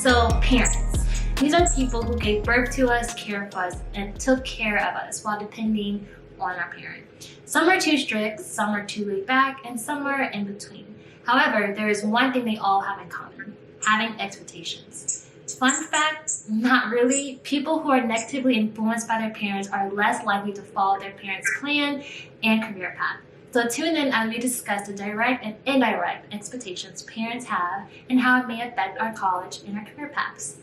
So parents. These are people who gave birth to us, care for us, and took care of us while depending on our parent. Some are too strict, some are too laid back, and some are in between. However, there is one thing they all have in common: having expectations. Fun fact, not really. People who are negatively influenced by their parents are less likely to follow their parents' plan and career path. So tune in as we discuss the direct and indirect expectations parents have and how it may affect our college and our career paths.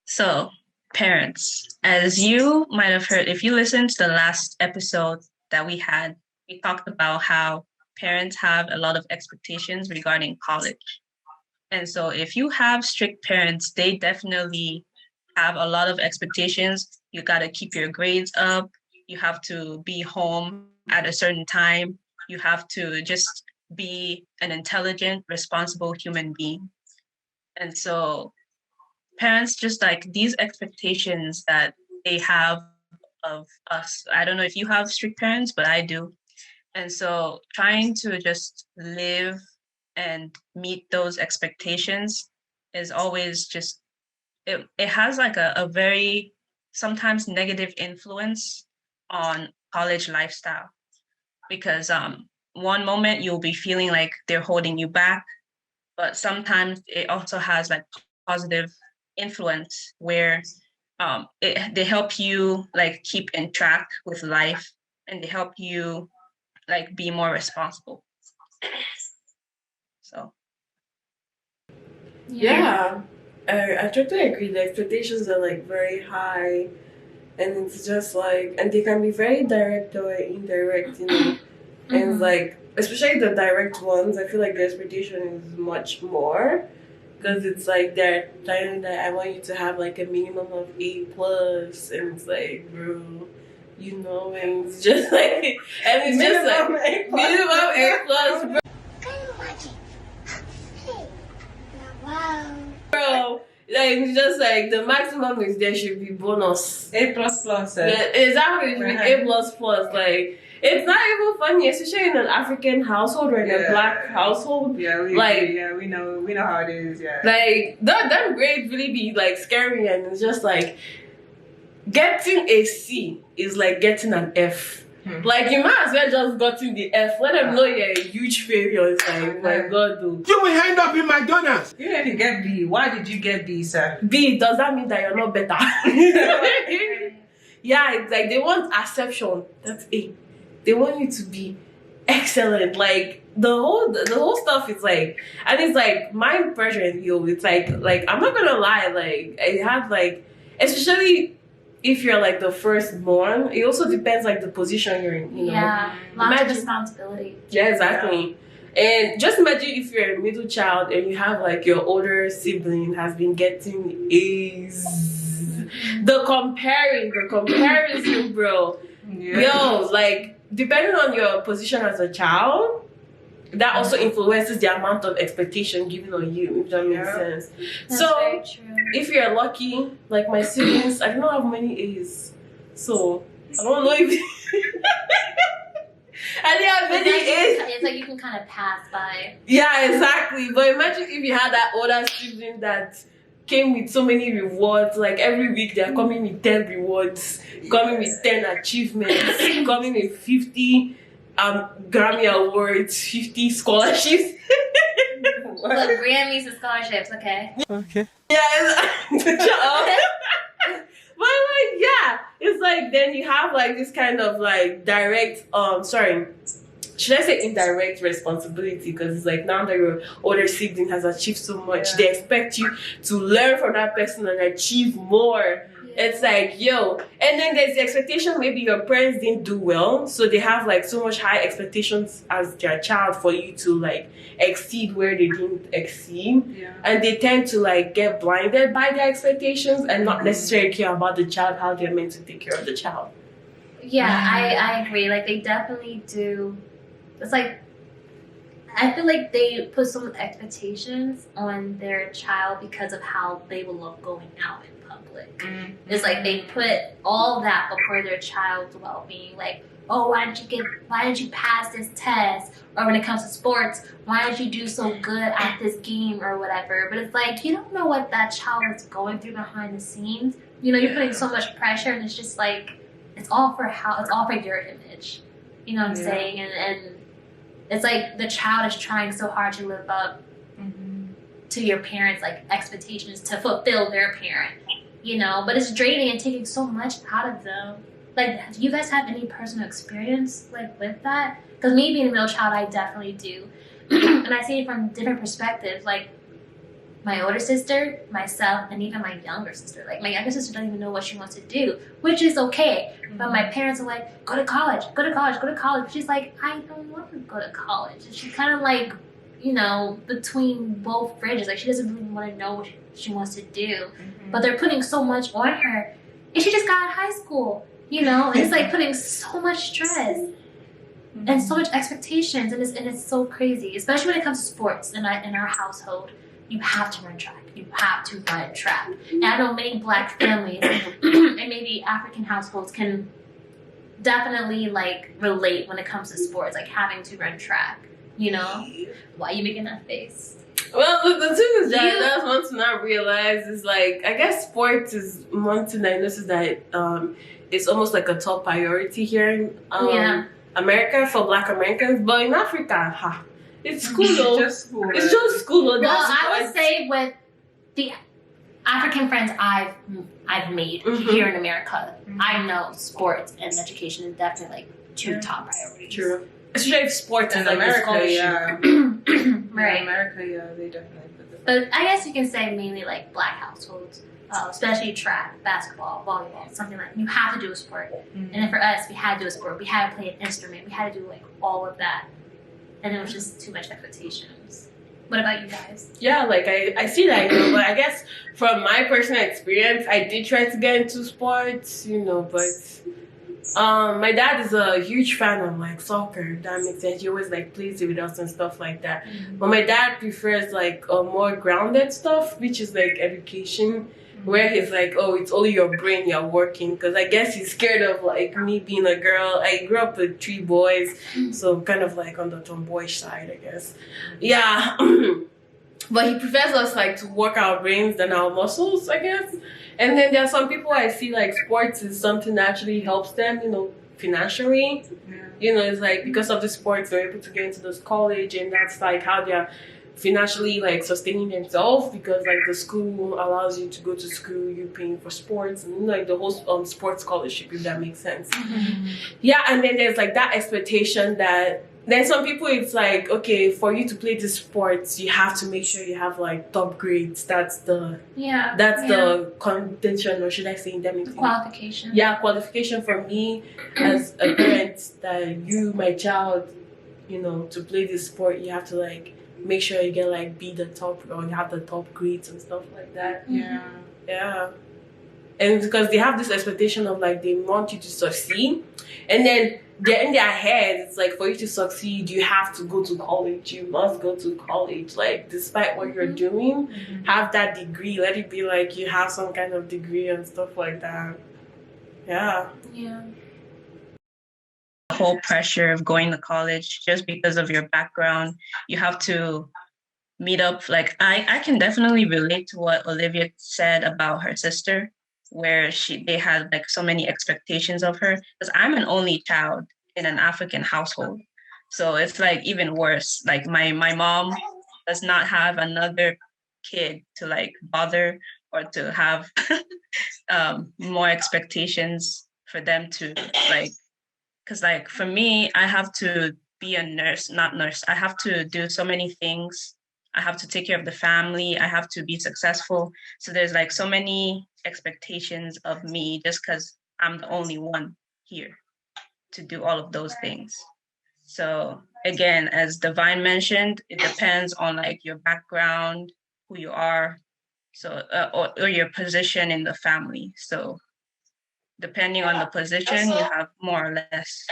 So, parents, as you might have heard, if you listened to the last episode that we had, we talked about how parents have a lot of expectations regarding college. And so if you have strict parents, they definitely have a lot of expectations. You got to keep your grades up. You have to be home at a certain time. You have to just be an intelligent, responsible human being. And so parents just like these expectations that they have of us. I don't know if you have strict parents, but I do. And so trying to just live and meet those expectations is always just, it has like a very sometimes negative influence on college lifestyle, because one moment you'll be feeling like they're holding you back, but sometimes it also has like positive influence where they help you like keep in track with life, and they help you like be more responsible. So yeah, I totally agree. The expectations are like very high, and it's just like, and they can be very direct or indirect, you know. And it's like, especially the direct ones, I feel like the expectation is much more, because it's like they're telling that I want you to have like a minimum of A+, and it's like, bro, you know, and it's just like, and it's just like minimum A+, bro. Bro, like it's just like the maximum is there should be bonus. A++. Yeah, exactly, it should be A++. Like, it's not even funny, especially in an African household or in a black household. Yeah, we know how it is. Yeah, like that grades really be like scary, and it's just like getting a C is like getting an F. Like, you might as well just gotten the F. Let them know you're a huge failure. It's like, my God, dude. You will end up in McDonald's. You didn't get B. Why did you get B, sir? B, does that mean that you're not better? Yeah, it's like they want acceptance. That's A. They want you to be excellent. Like the whole stuff is like, and it's like my impression, yo. It's like I'm not gonna lie. Like I have like, especially if you're like the firstborn, it also depends like the position you're in, you know. Yeah, lots of responsibility. Yeah, exactly. And just imagine if you're a middle child and you have like your older sibling has been getting A's. The comparison, bro. Yo, like depending on your position as a child, that also influences the amount of expectation given on you, if that makes sense. That's so very true. If you're lucky, like my siblings, I don't have many A's, so I don't know if I didn't have many A's. It's like you can kind of pass by. Yeah, exactly. But imagine if you had that older sibling that came with so many rewards. Like every week they're coming with 10 rewards, coming with 10 achievements, coming with 50 Grammy Awards, 50 scholarships. Look, Grammys and scholarships, okay? Okay. Yeah, but like, yeah, it's like then you have like this kind of like direct, should I say indirect responsibility? Because it's like now that your older sibling has achieved so much, they expect you to learn from that person and achieve more. It's like, yo, and then there's the expectation maybe your parents didn't do well, so they have like so much high expectations as their child for you to like exceed where they didn't exceed, and they tend to like get blinded by their expectations and not necessarily care about the child, how they're meant to take care of the child. Yeah, I agree. Like they definitely do. It's like I feel like they put some expectations on their child because of how they will look going out in public. It's like they put all that before their child's well-being. Like oh, why did you pass this test? Or when it comes to sports, why did you do so good at this game or whatever? But it's like, you don't know what that child is going through behind the scenes. You know, you're putting so much pressure, and it's just like, it's all for your image. You know what I'm saying? And it's like the child is trying so hard to live up to your parents' like expectations to fulfill their parent, you know, but it's draining and taking so much out of them. Like, do you guys have any personal experience like with that? Because me being a middle child, I definitely do. And I see it from different perspectives. Like my older sister, myself, and even my younger sister. Like my younger sister doesn't even know what she wants to do, which is okay. But my parents are like, go to college, go to college, go to college. She's like, I don't want to go to college. And she's kind of like, you know, between both fridges. Like she doesn't really want to know what she wants to do. But they're putting so much on her. And she just got out of high school, you know? And it's like putting so much stress and so much expectations. And it's so crazy, especially when it comes to sports in our household. You have to run track. You have to run track. And I know many Black families and maybe African households can definitely like relate when it comes to sports, like having to run track. You know? Why are you making that face? Well, the thing is that that's one thing I realized is like, I guess sports is one thing I noticed that it's almost like a top priority here in America for Black Americans, but in Africa, it's school though. It's just school though. Well, I would say with the African friends I've made here in America, I know sports and education is definitely like two top priorities. True. Especially if sports in is like America, right. In America, they definitely put the. But I guess you can say mainly like Black households, especially track, basketball, volleyball, something like you have to do a sport. And then for us, we had to do a sport. We had to play an instrument. We had to do like all of that, and it was just too much expectations. What about you guys? Yeah, like I see that, you know, but I guess from my personal experience, I did try to get into sports, you know, but my dad is a huge fan of like soccer. If that makes sense. He always like plays it with us and stuff like that. But my dad prefers like more grounded stuff, which is like education, where he's like, oh, it's only your brain you're working. Because I guess he's scared of like me being a girl. I grew up with 3 boys, so kind of like on the tomboyish side, I guess. Yeah. But he prefers us like to work our brains than our muscles, I guess. And then there are some people I see like sports is something that actually helps them, you know, financially. You know, it's like because of the sports they're able to get into this college, and that's like how they're financially like sustaining themselves, because like the school allows you to go to school, you're paying for sports and like the whole sports scholarship, if that makes sense. Yeah, and then there's like that expectation that then some people it's like, okay, for you to play this sports you have to make sure you have like top grades. That's the the contention, or should I say indemnity? Qualification. Yeah, qualification for me as a parent, that you, my child, you know, to play this sport you have to like make sure you get like be the top, or you have the top grades and stuff like that. Yeah. And because they have this expectation of like they want you to succeed, and then they're in their head, it's like for you to succeed you have to go to college, you must go to college, like despite what you're doing, have that degree, let it be like you have some kind of degree and stuff like that. Yeah. The whole pressure of going to college just because of your background, you have to meet up. Like I can definitely relate to what Olivia said about her sister, where they had like so many expectations of her, because I'm an only child in an African household. So it's like even worse. Like my mom does not have another kid to like bother or to have more expectations for them to like, because like for me, I have to be a nurse, I have to do so many things. I have to take care of the family. I have to be successful. So there's like so many expectations of me just because I'm the only one here to do all of those things. So again, as Divine mentioned, it depends on like your background, who you are, so or your position in the family. So depending on the position, you have more or less.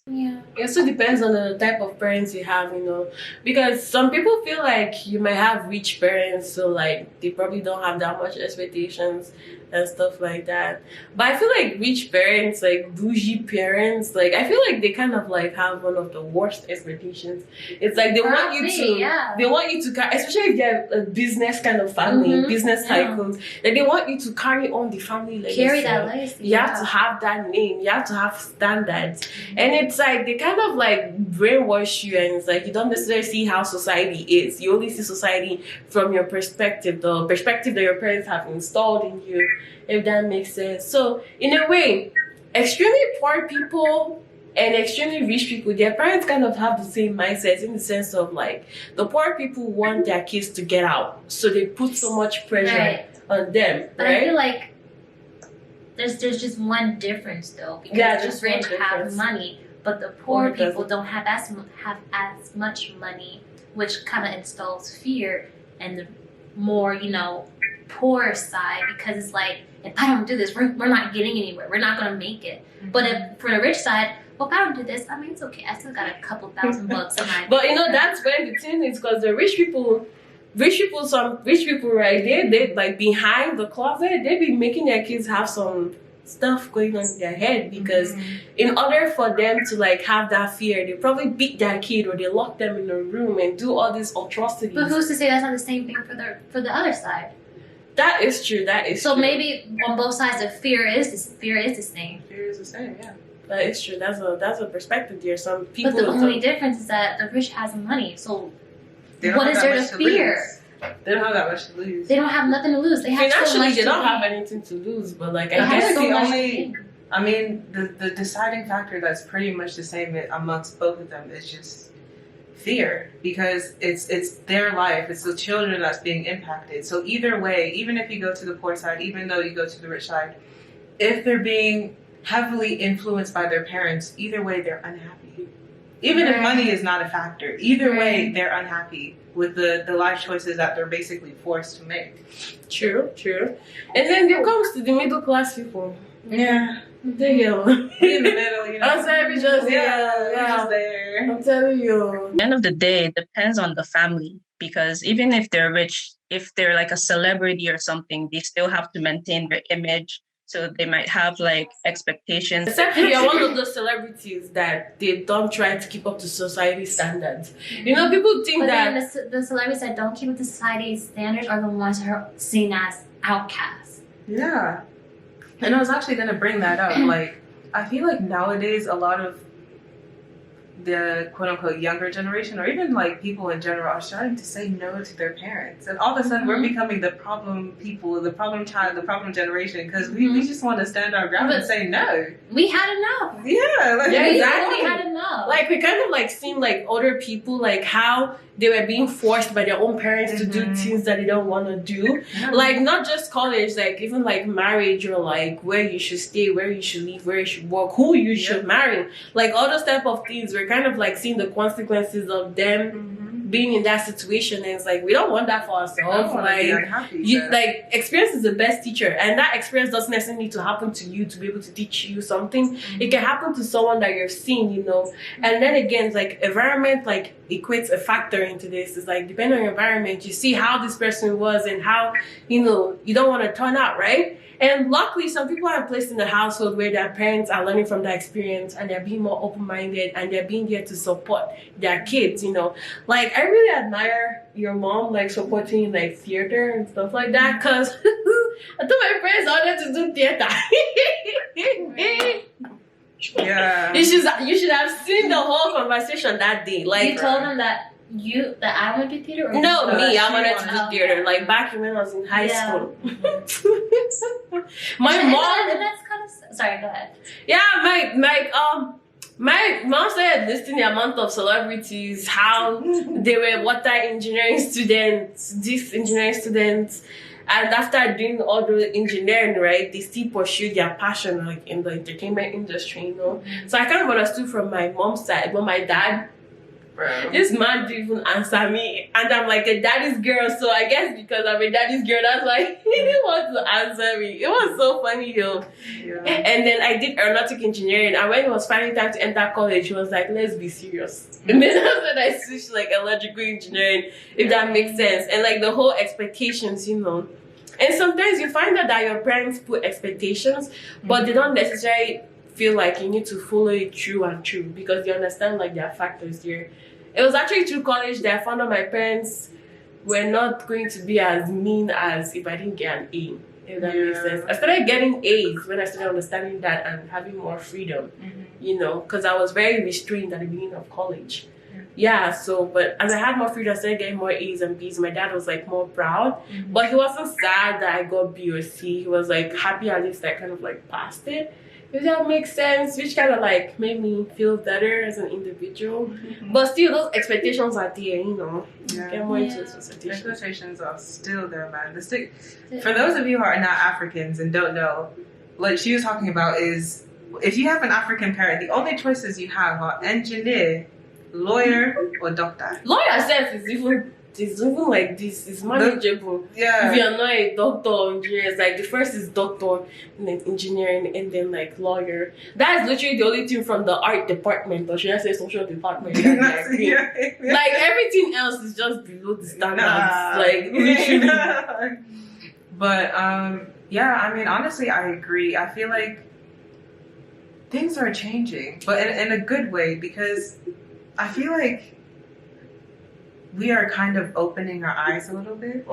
Yeah, it also depends on the type of parents you have, you know, because some people feel like you might have rich parents, so like they probably don't have that much expectations, and stuff like that. But I feel like rich parents, like bougie parents, like I feel like they kind of like have one of the worst expectations. It's like they want you to, especially if they're a business kind of family, business cycles, like they want you to carry on the family legacy. Carry that legacy. You have to have that name. You have to have standards, and it's like they kind of like brainwash you, and it's like you don't necessarily see how society is. You only see society from your perspective, the perspective that your parents have installed in you, if that makes sense. So in a way, extremely poor people and extremely rich people, their parents kind of have the same mindset, in the sense of like the poor people want their kids to get out, so they put so much pressure on them. But I feel like there's just one difference though, because just the rich one have difference. money, but the poor people don't have as much money, which kind of installs fear and the more, you know, poor side, because it's like, if I don't do this, we're not getting anywhere. We're not gonna make it. But if for the rich side, well, if I don't do this, I mean, it's okay. I still got a couple $1,000 in my. But you know, that's when the thing is, because the some rich people, right? They like behind the closet, they be making their kids have some stuff going on in their head, because in order for them to like have that fear, they probably beat their kid or they lock them in a room and do all these atrocities. But who's to say that's not the same thing for the other side? That is true. That is so true. Maybe on both sides, the fear is the same. Fear is the same, yeah. That is true. That's a perspective there. Some people. But the only difference is that the rich has money. So what is have there that to much fear? lose. They don't have that much to lose. They don't have nothing to lose. They have so Financially, much they to don't have gain. anything to lose. But like, They I have guess so the much to only- gain. I mean, the deciding factor that's pretty much the same amongst both of them is just fear, because it's their life, it's the children that's being impacted. So either way, even if you go to the poor side, even though you go to the rich side, if they're being heavily influenced by their parents, either way they're unhappy. Even if money is not a factor, either way they're unhappy with the life choices that they're basically forced to make. True. And then there comes to the middle class people. Yeah. Damn. We in the middle, you know. I'm sorry, we just we're just there. I'm telling you. At the end of the day, it depends on the family, because even if they're rich, if they're like a celebrity or something, they still have to maintain their image. So they might have like expectations. Except if you're one of those celebrities that they don't try to keep up to society standards. You know, people think But that. then the celebrities that don't keep up to society's standards are the ones who are seen as outcasts. Yeah. And I was actually going to bring that up. Like, I feel like nowadays a lot of the quote unquote younger generation, or even like people in general, are starting to say no to their parents. And all of a sudden we're becoming the problem people, the problem child, the problem generation, because we just want to stand our ground and say no. We had enough. Yeah, like, Yeah, We exactly. really had enough. Like, we kind of like seen like other people, like how they were being forced by their own parents to do things that they don't want to do. Yeah. Like, not just college, like even like marriage, or like where you should stay, where you should live, where you should work, who you should marry. Like all those type of things, we're kind of like seeing the consequences of them being in that situation. And it's like, we don't want that for ourselves. Like experience is the best teacher, and that experience doesn't necessarily need to happen to you to be able to teach you something. It can happen to someone that you're seeing, you know. And then again, it's like environment like equates a factor into this. It's like, depending on your environment, you see how this person was and how, you know, you don't want to turn out, right? And luckily, some people are placed in a household where their parents are learning from that experience, and they're being more open-minded, and they're being there to support their kids, you know. Like, I really admire your mom, like, supporting, like, theater and stuff like that, because I told my parents I wanted to do theater. Yeah. You should have seen the whole conversation that day. Like, you told them that I went to theater? Or no, you- me, I wanted to Oh, do theater. okay. Like back when I was in high Yeah. school. My And mom. that's kind of sorry. Go ahead. Yeah, my mom started listing the amount of celebrities, how they were water engineering students, this engineering students. And after doing all the engineering, right, they still pursued their passion, like in the entertainment industry, you know. So I kind of understood from my mom's side, but my dad, Bro. this man didn't even answer me, and I'm like a daddy's girl, so I guess because I'm a daddy's girl, that's why he didn't want to answer me. It was so funny, yo. Yeah. And then I did aeronautic engineering, and when it was finally time to enter college, he was like, let's be serious. And then that's when I switched like electrical engineering, if that makes sense. And like the whole expectations, you know. And sometimes you find out that your parents put expectations, but they don't necessarily feel like you need to follow it through and through because they understand like there are factors here. It was actually through college that I found out my parents were not going to be as mean as if I didn't get an A. If that makes sense. I started getting A's when I started understanding that and having more freedom, you know, because I was very restrained at the beginning of college. Yeah, so, but as I had more freedom, I started getting more A's and B's. My dad was like more proud, but he wasn't sad that I got B or C. He was like happy at least I kind of like passed it. If that makes sense, which kind of like made me feel better as an individual. But still, those expectations are there, you know. Get more into those expectations. Expectations are still there, man. For those of you who are not Africans and don't know, what she was talking about is if you have an African parent, the only choices you have are engineer, lawyer, or doctor. Lawyer says it's even like this. It's manageable. Yeah. If you're not a doctor or engineer, it's like the first is doctor, and then engineering, and then like lawyer. That is literally the only thing from the art department, or should I say social department? Like everything else is just below the standards. Like literally. But yeah, I mean, honestly, I agree. I feel like things are changing, but in a good way, because I feel like we are kind of opening our eyes a little bit.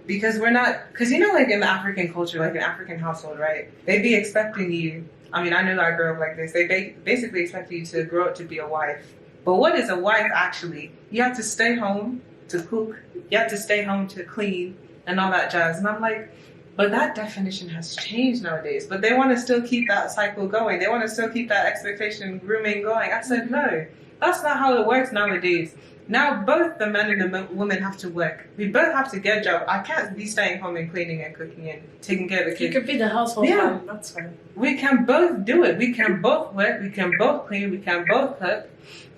Because we're not, because you know, like in the African culture, like an African household, right? They'd be expecting you, I mean, I know I grew up like this, they basically expect you to grow up to be a wife. But what is a wife actually? You have to stay home to cook, you have to stay home to clean, and all that jazz. And I'm like, but that definition has changed nowadays. But they want to still keep that cycle going. They want to still keep that expectation grooming going. I said, no, that's not how it works nowadays. Now both the man and the woman have to work. We both have to get a job. I can't be staying home and cleaning and cooking and taking care of the kids. You could be the household man. That's fine. We can both do it. We can both work. We can both clean. We can both cook.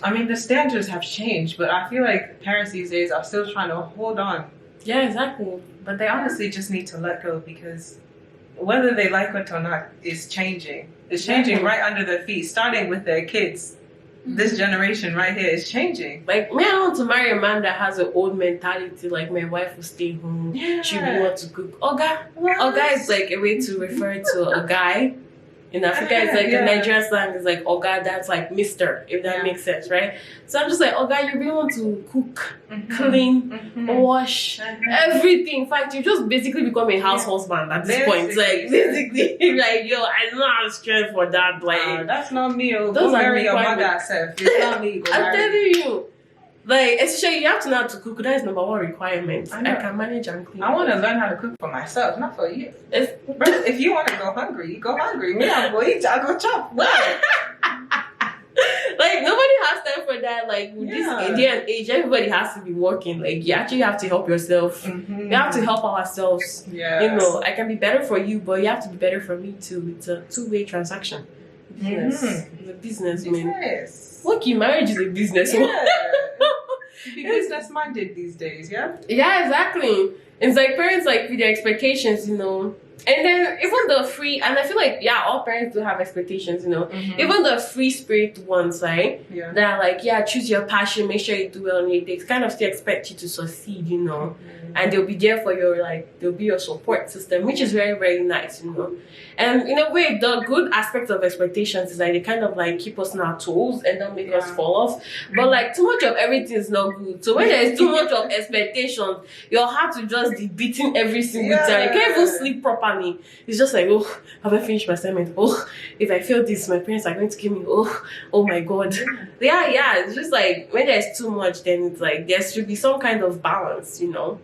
I mean, the standards have changed, but I feel like parents these days are still trying to hold on. Yeah, exactly. But they honestly just need to let go because whether they like it or not is changing. It's changing right under their feet, starting with their kids. This generation right here is changing. Like, man, I want to marry a man that has an old mentality. Like, my wife will stay home. Yeah. She will want to cook. Oga. Oga is like a way to refer to a guy. In Africa, it's like in Nigerian slang, it's like Oga, that's like Mr., if that makes sense, right? So I'm just like, Oga, you really want to cook, clean, wash, everything. In fact, you just basically become a house husband at this point. Like, basically, like, yo, I don't have strength for that. Like, that's not me. Those go are marry your mother requirements. herself. It's not me. Go I'm marry. telling you. Like, especially you have to know how to cook. That is number one requirement. I can manage and clean. I want to learn how to cook for myself, not for you. Bro, If you want to go hungry, you go hungry. Me, I'll go eat. I'll go chop. What? Like, nobody has time for that. Like, with this day and age, everybody has to be working. Like, you actually have to help yourself. We have to help ourselves. Yeah. You know, I can be better for you, but you have to be better for me too. It's a two-way transaction. Business. It's a business, man. Yes. Okay, marriage is a business. Yeah. Be business minded these days, yeah? Yeah, exactly. It's like parents like with their expectations, you know. And then even the free, and I feel like, yeah, all parents do have expectations, you know. Even the free spirit ones, right? Yeah. That are like, yeah, choose your passion, make sure you do well in it. They kind of still expect you to succeed, you know. And they'll be there for your, like, they'll be your support system, which is very, very nice, you know. And in a way, the good aspect of expectations is like they kind of like keep us on our toes and don't make us fall off. But like too much of everything is not good. So when there's too much of expectations, your heart will just be beating every single time. You can't even sleep properly. It's just like, oh, have I finished my assignment? Oh, if I fail this, my parents are going to give me, oh my God. Yeah. It's just like when there's too much, then it's like there should be some kind of balance, you know?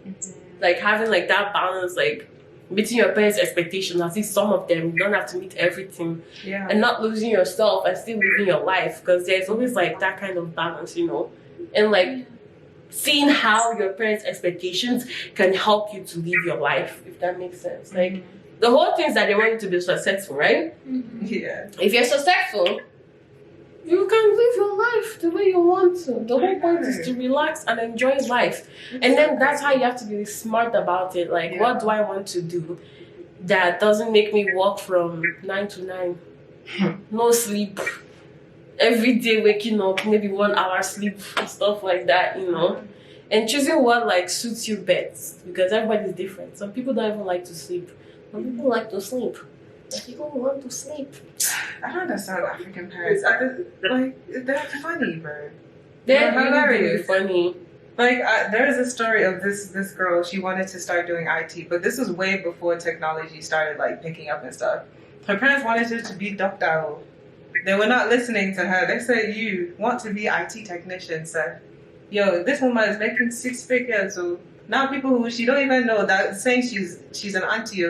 Like having like that balance, like meeting your parents' expectations, at least some of them, you don't have to meet everything. Yeah. And not losing yourself and still living your life, because there's always like that kind of balance, you know. And like seeing how your parents' expectations can help you to live your life, if that makes sense. Like the whole thing is that they want you to be successful, right? Yeah. If you're successful, you can live your life the way you want to. The whole point is to relax and enjoy life. And then that's how you have to be smart about it. Like, what do I want to do that doesn't make me work from 9 to 9? No sleep. Every day waking up, maybe 1 hour sleep, stuff like that, you know. and choosing what like suits you best, because everybody's different. Some people don't even like to sleep. Some people like to sleep. Some people want to sleep. I don't understand African parents. They're funny, bro. They're hilarious. really funny. Like, there's a story of this girl. She wanted to start doing IT, but this was way before technology started like picking up and stuff. Her parents wanted her to be doctor. They were not listening to her. They said, "You want to be IT technician, sir? Yo, this woman is making 6 figures. So now people who she don't even know that saying she's an auntie,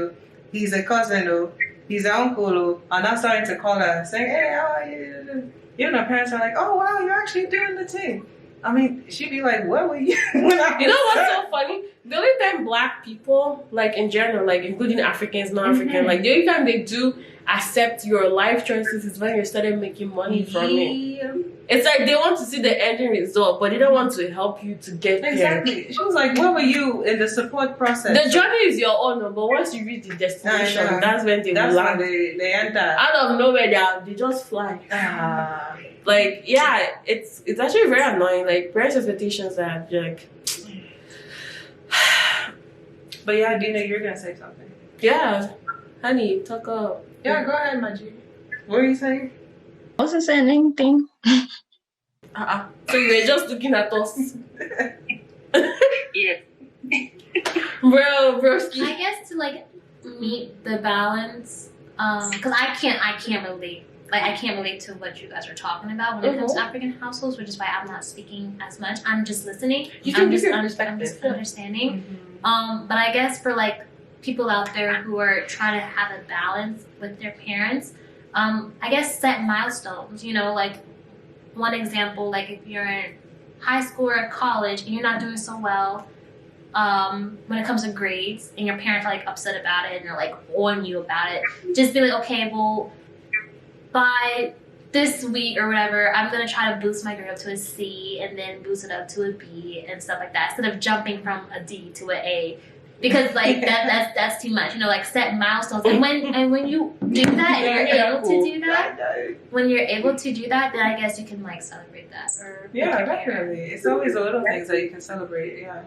he's a cousin, he's an uncle, are now starting to call her saying, "Hey, how are you?" Even her parents are like, "Oh wow, you're actually doing the thing." I mean, she'd be like, "Where were you?" You know what's so funny? The only time Black people, like in general, like including Africans, non-African, like the only time they do accept your life choices is when you started making money from it. It's like they want to see the ending result, but they don't want to help you to get there. Exactly. She was like, "Where were you in the support process?" The journey is your own, but once you reach the destination, that's when they will land. When they enter. Out of nowhere, they just fly. Like, yeah, it's actually very annoying. Like, parents' expectations are like... But yeah, Dina, you're gonna say something. Yeah, honey, talk up. Yeah, go ahead, Maji. What were you saying? I wasn't saying anything. So you were just looking at us. Yeah. Broski. I guess to like meet the balance, because I can't relate. Like I can't relate to what you guys are talking about when it comes to African households, which is why I'm not speaking as much. I'm just listening. I'm just understanding. But I guess for like people out there who are trying to have a balance with their parents, I guess set milestones. You know, like one example, like if you're in high school or college and you're not doing so well when it comes to grades, and your parents are like upset about it and they're like on you about it, just be like, okay, well, by this week or whatever, I'm gonna try to boost my grade up to a C and then boost it up to a B and stuff like that, instead of jumping from a D to an A, because like that's too much. You know, like set milestones, and when you do that, and you're able to do that, when you're able to do that, then I guess you can like celebrate that. Or Yeah, definitely. It's always the little things that you can celebrate. Yeah.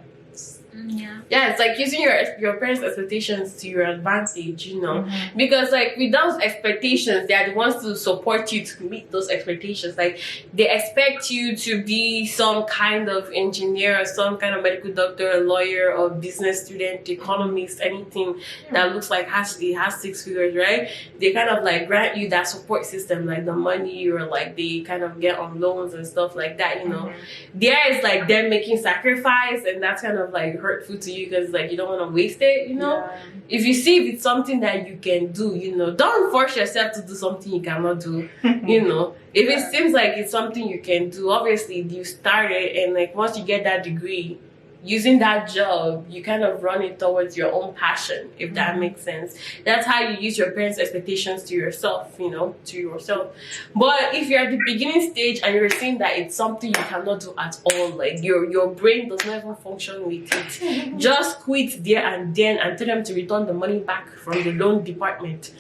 Yeah, it's like using your parents' expectations to your advantage, you know, because like with those expectations, they are the ones to support you to meet those expectations. Like they expect you to be some kind of engineer, or some kind of medical doctor, a lawyer, or business student, economist, anything that looks like has 6 figures, right? They kind of like grant you that support system, like the money, or like they kind of get on loans and stuff like that, you know. There is like them making sacrifice, and that's kind of like hurtful to you, because like you don't want to waste it, you know. If you see if it's something that you can do, you know, don't force yourself to do something you cannot do. You know, if it seems like it's something you can do, obviously you start it, and like once you get that degree, using that job, you kind of run it towards your own passion, if that makes sense. That's how you use your parents' expectations to yourself, you know, to yourself. But if you're at the beginning stage and you're seeing that it's something you cannot do at all, like your brain does not even function with it, just quit there and then and tell them to return the money back from the loan department.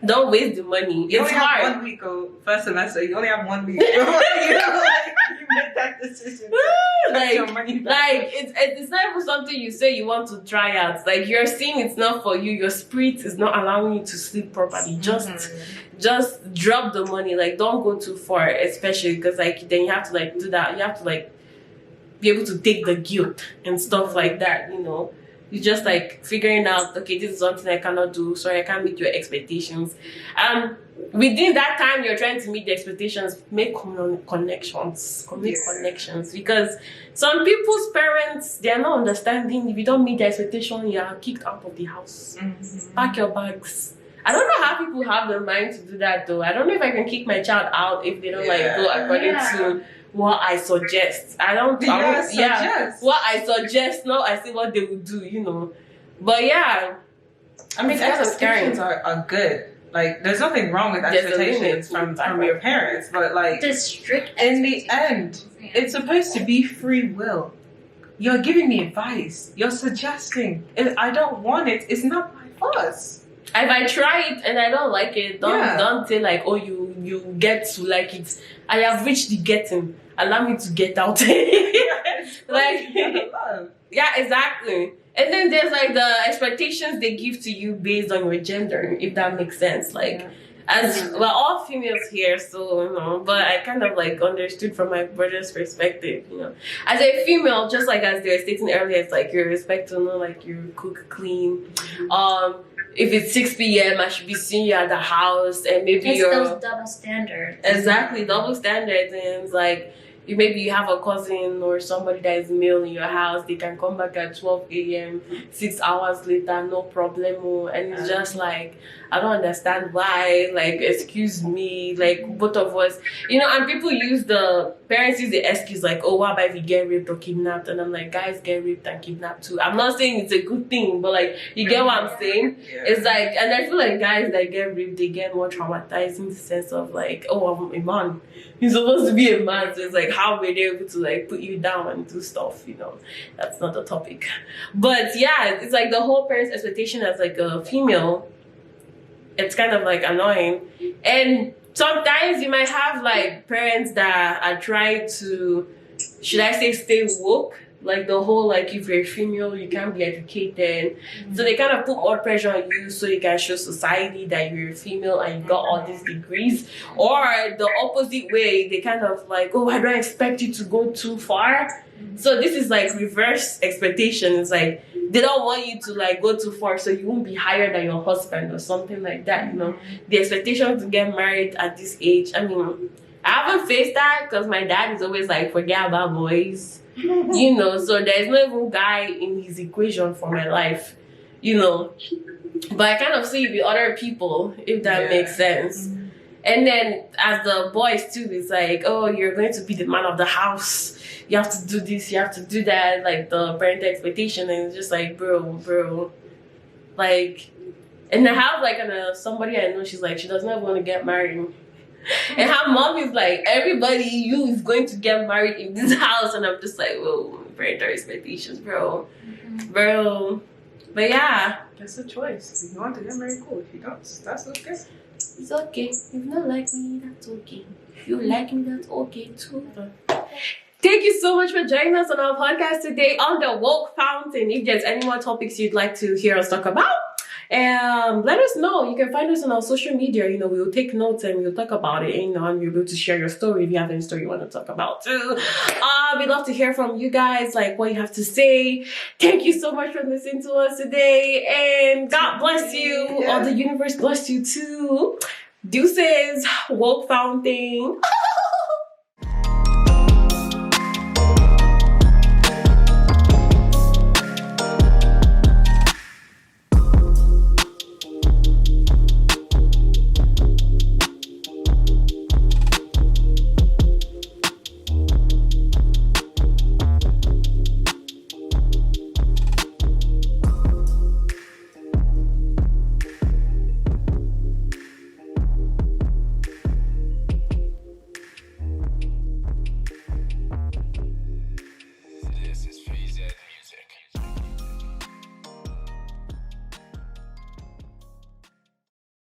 Don't waste the money. You It's only hard. have 1 week, first semester. You only have 1 week. You know, like, you made that decision. like Your money back. it's not even something you say you want to try out. Like you're seeing it's not for you. Your spirit is not allowing you to sleep properly. Just drop the money. Like don't go too far, especially because like then you have to like do that. You have to like be able to take the guilt and stuff like that, you know. You just like figuring out, okay, this is something I cannot do, sorry, I can't meet your expectations. Within that time you're trying to meet the expectations, make connections, because some people's parents, they're not understanding. If you don't meet the expectation, you are kicked out of the house. Pack your bags. I don't know how people have the mind to do that though. I don't know if I can kick my child out if they don't like go according to what I suggest. What I suggest, not I say what they would do, you know. But yeah, I mean, expectations are good. Like, there's nothing wrong with expectations from your parents, but like, the strict in the end, it's supposed to be free will. You're giving me advice. You're suggesting. If I don't want it, it's not my fuss. If I try it and I don't like it, don't say like, oh, you get to like it. I have reached the getting. allow me to get out. Like, yeah, exactly. And then there's like the expectations they give to you based on your gender, if that makes sense. Like, as we're all females here, so you know, but I kind of like understood from my brother's perspective, you know. As a female, just like as they were stating earlier, it's like you're expected to know like you cook, clean. If it's 6 p.m., I should be seeing you at the house, and maybe It's you're those double standards. exactly double standards, and it's like maybe you have a cousin or somebody that is male in your house, they can come back at 12 a.m., 6 hours later, no problemo. And it's just like, I don't understand why, like, excuse me, like, both of us, you know, and people use parents use the excuse, like, oh, what about if you get raped or kidnapped? And I'm like, guys get raped and kidnapped too. I'm not saying it's a good thing, but like, you get what I'm saying? It's like, and I feel like guys that get raped, they get more traumatized in the sense of like, oh, I'm a man. You're supposed to be a man, so it's like, how were they able to like put you down and do stuff, you know? That's not the topic. But yeah, it's like the whole parent's expectation as like a female, it's kind of like annoying. And sometimes you might have like parents that are trying to, should I say, stay woke? Like the whole, like, if you're a female, you can't be educated. So they kind of put more pressure on you so you can show society that you're a female and you got all these degrees. Or the opposite way, they kind of like, oh, I don't expect you to go too far. So this is like reverse expectation. It's like they don't want you to like go too far so you won't be higher than your husband or something like that, you know. The expectation to get married at this age, I mean, I haven't faced that because my dad is always like, forget about boys. You know, so there's no even guy in his equation for my life, you know. But I kind of see it with other people, if that makes sense. And then as the boys too, it's like, oh, you're going to be the man of the house. You have to do this, you have to do that, like the parental expectation. And it's just like, bro. Like, and I have like somebody I know, she's like, she does not want to get married. And her mom is like, everybody, you is going to get married in this house. And I'm just like, whoa, parental expectations, bro. Bro. But yeah. That's a choice. If you want to get married, cool. If you don't, that's okay. It's okay. If you don't like me, that's okay. If you like me, that's okay too. Thank you so much for joining us on our podcast today on the Woke Fountain. If there's any more topics you'd like to hear us talk about, let us know. You can find us on our social media. You know, we'll take notes and we'll talk about it. You know, and you'll be able to share your story if you have any story you want to talk about too. We'd love to hear from you guys, like what you have to say. Thank you so much for listening to us today, and God bless you. Or the universe bless you too. Deuces, Woke Fountain.